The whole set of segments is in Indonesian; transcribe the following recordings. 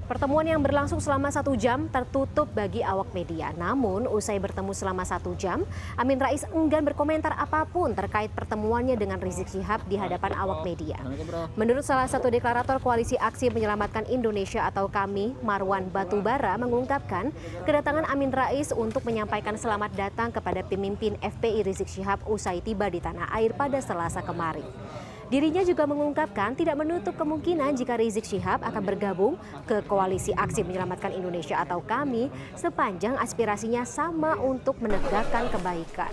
Pertemuan yang berlangsung selama 1 jam tertutup bagi awak media. Namun, usai bertemu selama 1 jam, Amin Rais enggan berkomentar apapun terkait pertemuannya dengan Rizik Syihab di hadapan awak media. Menurut salah satu deklarator Koalisi Aksi Menyelamatkan Indonesia atau KAMI, Marwan Batubara, mengungkapkan kedatangan Amin Rais untuk menyampaikan selamat datang kepada pemimpin FPI Rizik Syihab usai tiba di tanah air pada Selasa kemarin. Dirinya juga mengungkapkan tidak menutup kemungkinan jika Rizik Syihab akan bergabung ke Koalisi Aksi Menyelamatkan Indonesia atau KAMI sepanjang aspirasinya sama untuk menegakkan kebaikan.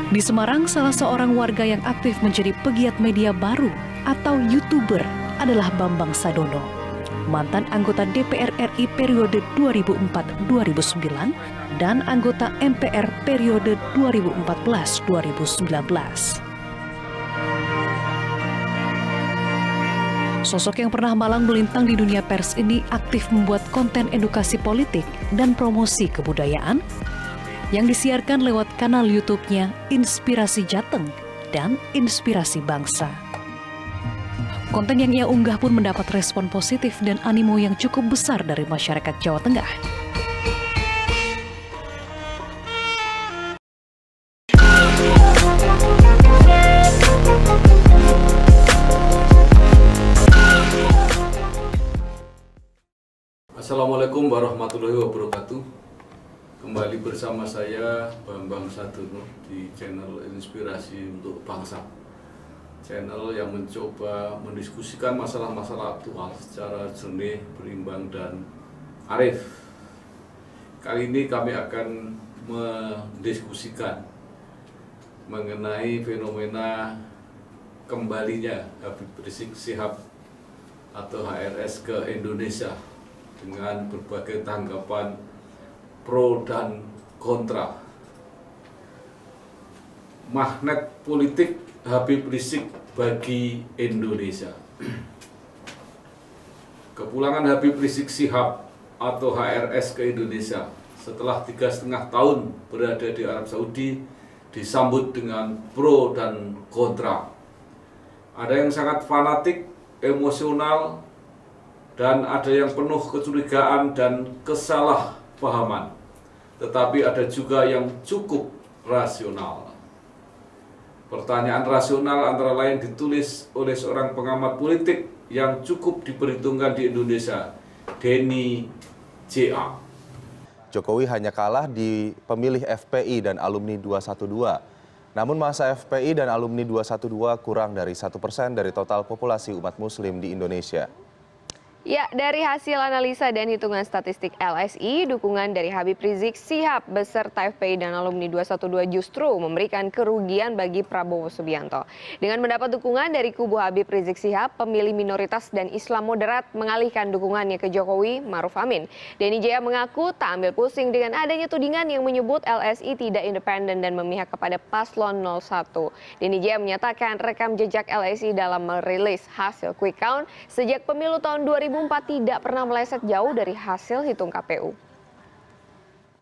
Di Semarang, salah seorang warga yang aktif menjadi pegiat media baru atau YouTuber adalah Bambang Sadono, mantan anggota DPR RI periode 2004-2009 dan anggota MPR periode 2014-2019. Sosok yang pernah malang melintang di dunia pers ini aktif membuat konten edukasi politik dan promosi kebudayaan yang disiarkan lewat kanal YouTube-nya Inspirasi Jateng dan Inspirasi Bangsa. Konten yang ia unggah pun mendapat respon positif dan animo yang cukup besar dari masyarakat Jawa Tengah. Assalamualaikum warahmatullahi wabarakatuh. Kembali bersama saya Bambang Sadono di channel Inspirasi untuk Bangsa. Channel yang mencoba mendiskusikan masalah-masalah aktual secara jernih, berimbang, dan arif. Kali ini kami akan mendiskusikan mengenai fenomena kembalinya Habib Rizik Syihab atau HRS ke Indonesia dengan berbagai tanggapan pro dan kontra. Magnet politik Habib Rizik bagi Indonesia. Kepulangan Habib Rizik Syihab atau HRS ke Indonesia setelah 3,5 tahun berada di Arab Saudi disambut dengan pro dan kontra. Ada yang sangat fanatik, emosional, dan ada yang penuh kecurigaan dan kesalahpahaman. Tetapi ada juga yang cukup rasional. Pertanyaan rasional antara lain ditulis oleh seorang pengamat politik yang cukup diperhitungkan di Indonesia, Denny J.A. Jokowi hanya kalah di pemilih FPI dan alumni 212. Namun masa FPI dan alumni 212 kurang dari 1% dari total populasi umat muslim di Indonesia. Ya, dari hasil analisa dan hitungan statistik LSI, dukungan dari Habib Rizik Syihab beserta FPI dan alumni 212 justru memberikan kerugian bagi Prabowo Subianto. Dengan mendapat dukungan dari kubu Habib Rizik Syihab, pemilih minoritas dan Islam moderat mengalihkan dukungannya ke Jokowi Maruf Amin. Denny Jaya mengaku tak ambil pusing dengan adanya tudingan yang menyebut LSI tidak independen dan memihak kepada paslon 01. Denny Jaya menyatakan rekam jejak LSI dalam merilis hasil quick count sejak pemilu tahun 2004 tidak pernah meleset jauh dari hasil hitung KPU.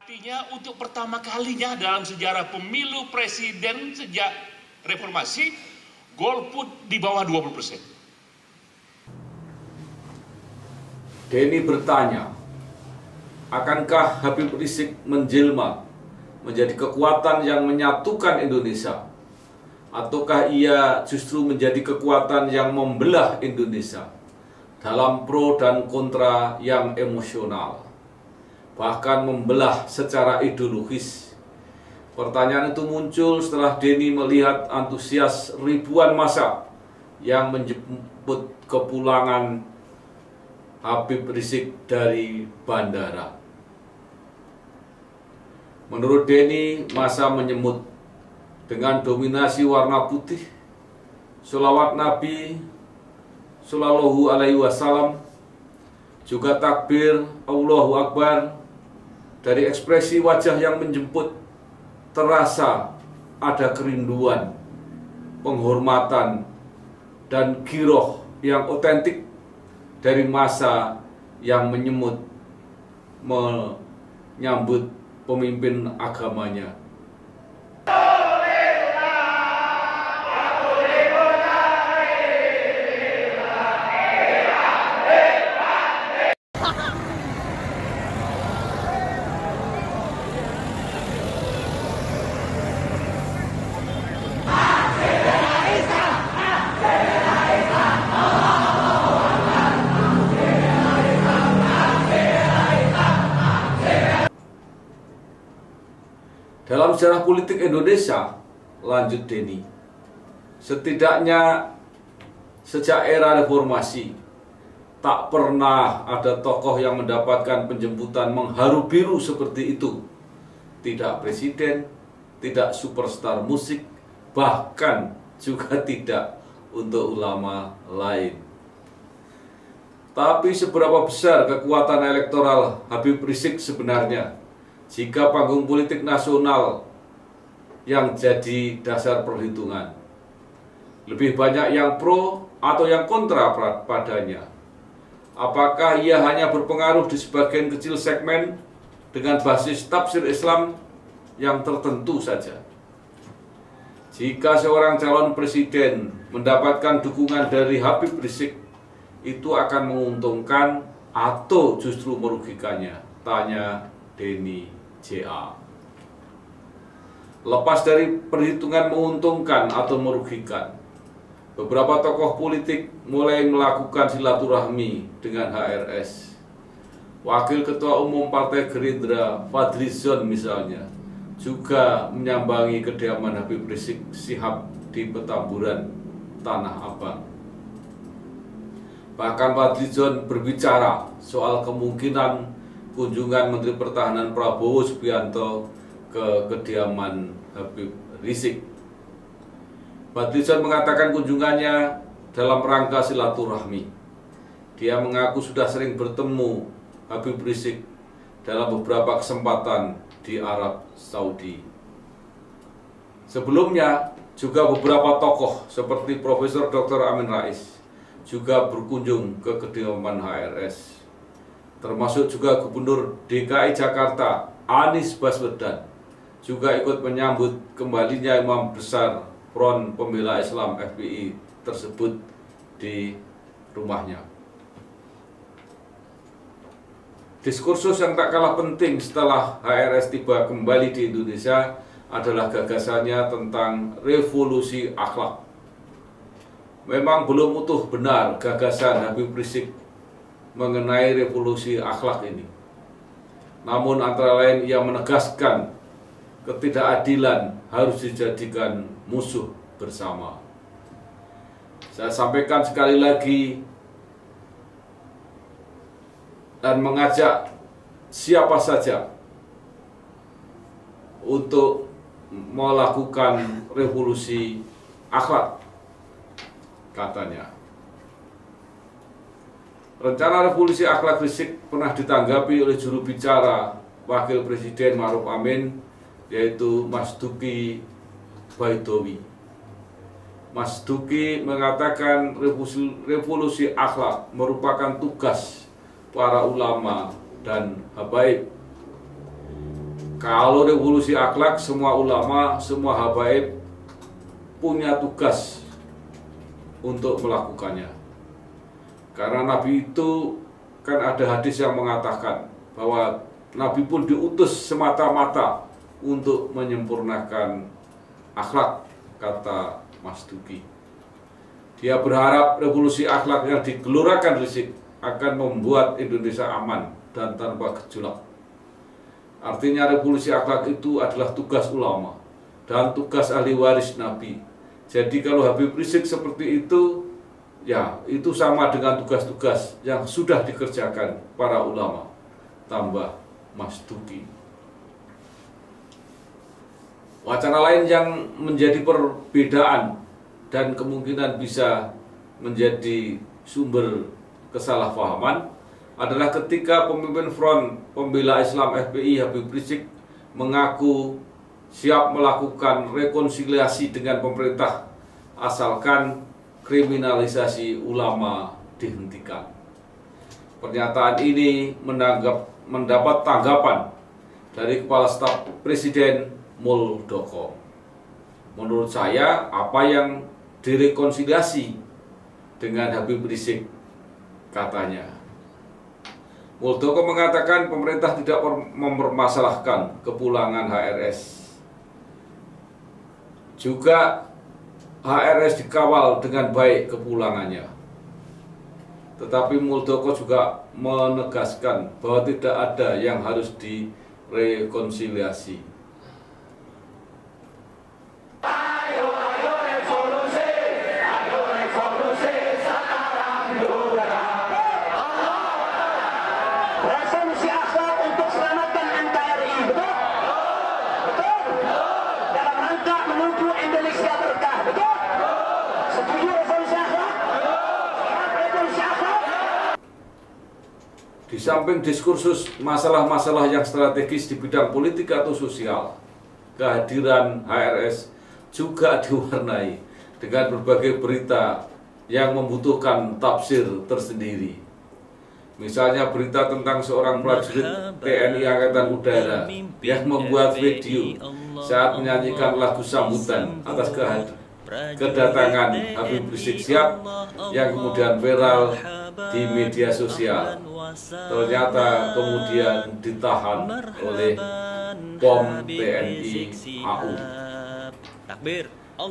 Artinya untuk pertama kalinya dalam sejarah pemilu presiden sejak reformasi, golput di bawah 20%. Denny bertanya, akankah Habib Rizik menjelma menjadi kekuatan yang menyatukan Indonesia? Ataukah ia justru menjadi kekuatan yang membelah Indonesia? Dalam pro dan kontra yang emosional, bahkan membelah secara ideologis. Pertanyaan itu muncul setelah Denny melihat antusias ribuan massa yang menjemput kepulangan Habib Rizik dari bandara. Menurut Denny, massa menyebut dengan dominasi warna putih, sholawat Nabi Shallallahu Alaihi Wasallam, juga takbir Allahu Akbar. Dari ekspresi wajah yang menjemput terasa ada kerinduan, penghormatan, dan giroh yang otentik dari masa yang menyambut pemimpin agamanya. Dalam sejarah politik Indonesia, lanjut Denny, setidaknya sejak era reformasi, tak pernah ada tokoh yang mendapatkan penjemputan mengharu biru seperti itu. Tidak presiden, tidak superstar musik, bahkan juga tidak untuk ulama lain. Tapi seberapa besar kekuatan elektoral Habib Rizik sebenarnya jika panggung politik nasional yang jadi dasar perhitungan? Lebih banyak yang pro atau yang kontra padanya? Apakah ia hanya berpengaruh di sebagian kecil segmen dengan basis tafsir Islam yang tertentu saja? Jika seorang calon presiden mendapatkan dukungan dari Habib Rizik, itu akan menguntungkan atau justru merugikannya? Tanya Denny JA. Lepas dari perhitungan menguntungkan atau merugikan, beberapa tokoh politik mulai melakukan silaturahmi dengan HRS. Wakil Ketua Umum Partai Gerindra Fadlizon misalnya juga menyambangi kediaman Habib Rizik Syihab di Petamburan, Tanah Abang. Bahkan Fadlizon berbicara soal kemungkinan kunjungan Menteri Pertahanan Prabowo Subianto ke kediaman Habib Rizik. Fadlizon mengatakan kunjungannya dalam rangka silaturahmi. Dia mengaku sudah sering bertemu Habib Rizik dalam beberapa kesempatan di Arab Saudi. Sebelumnya juga beberapa tokoh seperti Profesor Dr. Amin Rais juga berkunjung ke kediaman HRS. Termasuk juga Gubernur DKI Jakarta Anies Baswedan juga ikut menyambut kembalinya Imam Besar Front Pembela Islam FPI tersebut di rumahnya. Diskursus yang tak kalah penting setelah HRS tiba kembali di Indonesia adalah gagasannya tentang revolusi akhlak. Memang belum utuh benar gagasan Habib Rizik mengenai revolusi akhlak ini. Namun antara lain ia menegaskan ketidakadilan harus dijadikan musuh bersama. Saya sampaikan sekali lagi dan mengajak siapa saja untuk melakukan revolusi akhlak, katanya. Rencana revolusi akhlak Rizik pernah ditanggapi oleh juru bicara Wakil Presiden Ma'ruf Amin, yaitu Mas Duki Baidowi. Mas Duki mengatakan revolusi akhlak merupakan tugas para ulama dan habaib. Kalau revolusi akhlak, semua ulama, semua habaib punya tugas untuk melakukannya. Karena Nabi itu kan ada hadis yang mengatakan bahwa Nabi pun diutus semata-mata untuk menyempurnakan akhlak, kata Mas Duki. Dia berharap revolusi akhlak yang digelurakan Rizik akan membuat Indonesia aman dan tanpa gejolak. Artinya revolusi akhlak itu adalah tugas ulama dan tugas ahli waris Nabi. Jadi kalau Habib Rizik seperti itu, ya itu sama dengan tugas-tugas yang sudah dikerjakan para ulama, tambah Mas Duki. Wacana lain yang menjadi perbedaan dan kemungkinan bisa menjadi sumber kesalahpahaman adalah ketika pemimpin Front Pembela Islam FPI Habib Rizik mengaku siap melakukan rekonsiliasi dengan pemerintah asalkan kriminalisasi ulama dihentikan. Pernyataan ini mendapat tanggapan dari Kepala Staf Presiden Muldoko. Menurut saya, apa yang direkonsiliasi dengan Habib Rizik, katanya. Muldoko mengatakan pemerintah tidak mempermasalahkan kepulangan HRS. Juga HRS dikawal dengan baik kepulangannya. Tetapi Muldoko juga menegaskan bahwa tidak ada yang harus direkonsiliasi. Di samping diskursus masalah-masalah yang strategis di bidang politik atau sosial, kehadiran HRS juga diwarnai dengan berbagai berita yang membutuhkan tafsir tersendiri. Misalnya berita tentang seorang prajurit TNI Angkatan Udara yang membuat video saat menyanyikan lagu sambutan atas kedatangan Habib Rizik Syihab yang kemudian viral di media sosial. Ternyata kemudian ditahan oleh POM TNI AU.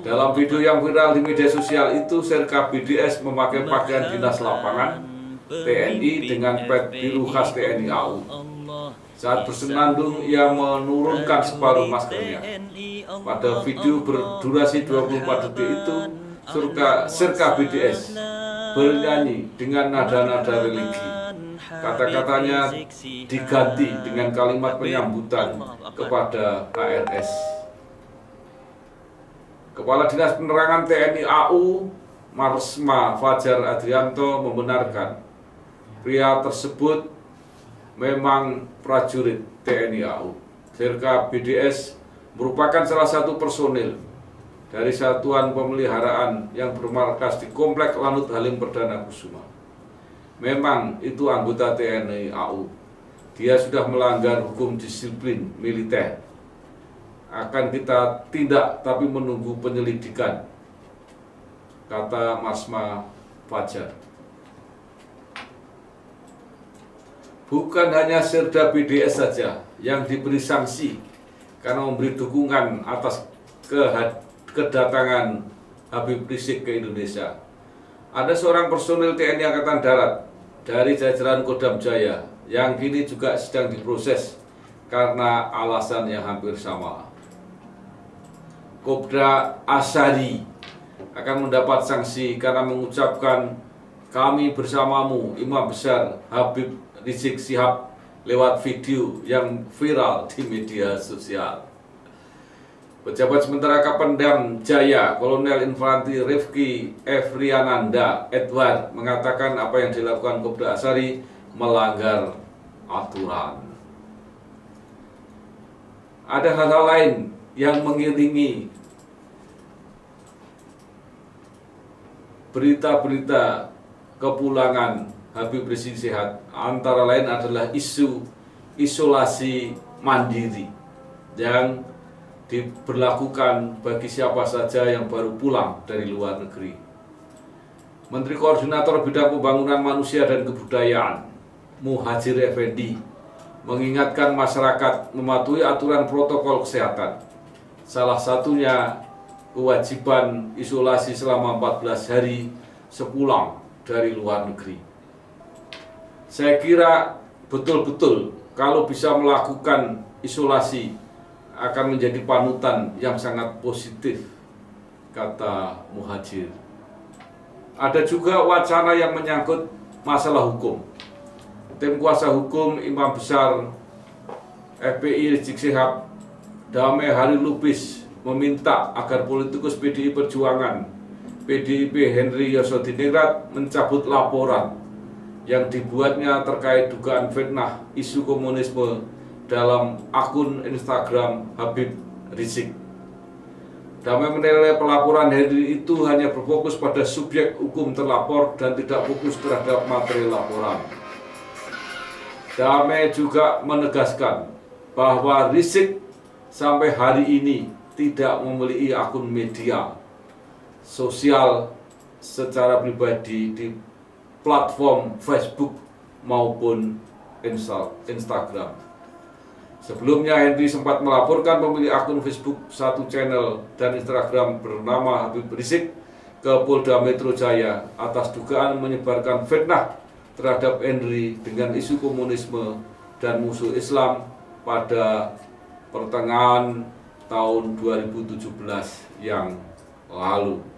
Dalam video yang viral di media sosial itu, Serka BDS memakai pakaian dinas lapangan TNI dengan pet biru khas TNI AU. Saat bersenandung, ia menurunkan separuh maskernya. Pada video berdurasi 24 detik itu, Serka BDS bernyanyi dengan nada-nada religi. Kata-katanya diganti dengan kalimat penyambutan kepada HRS. Kepala Dinas Penerangan TNI AU, Marsma Fajar Adrianto, membenarkan pria tersebut memang prajurit TNI AU. Serka BDS merupakan salah satu personil dari Satuan Pemeliharaan yang bermarkas di Komplek Lanut Halim Perdana Kusuma. Memang itu anggota TNI AU. Dia sudah melanggar hukum disiplin militer. Akan kita tindak tapi menunggu penyelidikan, kata Marsma Fajar. Bukan hanya Serda BDS saja yang diberi sanksi karena memberi dukungan atas kedatangan Habib Rizik ke Indonesia. Ada seorang personil TNI Angkatan Darat dari jajaran Kodam Jaya yang kini juga sedang diproses karena alasan yang hampir sama. Kopda Asari akan mendapat sanksi karena mengucapkan "Kami bersamamu, Imam Besar Habib Rizik Syihab" lewat video yang viral di media sosial. Pejabat sementara Kapendam Jaya, Kolonel Infantri Rifki Efriananda Edward, mengatakan apa yang dilakukan Kopda Asari melanggar aturan. Ada hal-hal lain yang mengiringi berita-berita kepulangan Habib Rizik Syihab, antara lain adalah isu isolasi mandiri yang diberlakukan bagi siapa saja yang baru pulang dari luar negeri. Menteri Koordinator Bidang Pembangunan Manusia dan Kebudayaan, Muhadjir Effendi, mengingatkan masyarakat mematuhi aturan protokol kesehatan. Salah satunya kewajiban isolasi selama 14 hari sepulang dari luar negeri. Saya kira betul-betul kalau bisa melakukan isolasi akan menjadi panutan yang sangat positif, kata Muhadjir. Ada juga wacana yang menyangkut masalah hukum. Tim kuasa hukum Imam Besar FPI Rizik Syihab, Damai Hari Lubis, meminta agar politikus PDI Perjuangan PDIP Henry Yosodiningrat mencabut laporan yang dibuatnya terkait dugaan fitnah isu komunisme dalam akun Instagram Habib Rizik. Damai menilai pelaporan Henry itu hanya berfokus pada subjek hukum terlapor dan tidak fokus terhadap materi laporan. Damai juga menegaskan bahwa Rizik sampai hari ini tidak memiliki akun media sosial secara pribadi di platform Facebook maupun Instagram. Sebelumnya Henry sempat melaporkan pemilik akun Facebook satu channel dan Instagram bernama Habib Rizik ke Polda Metro Jaya atas dugaan menyebarkan fitnah terhadap Henry dengan isu komunisme dan musuh Islam pada pertengahan tahun 2017 yang lalu.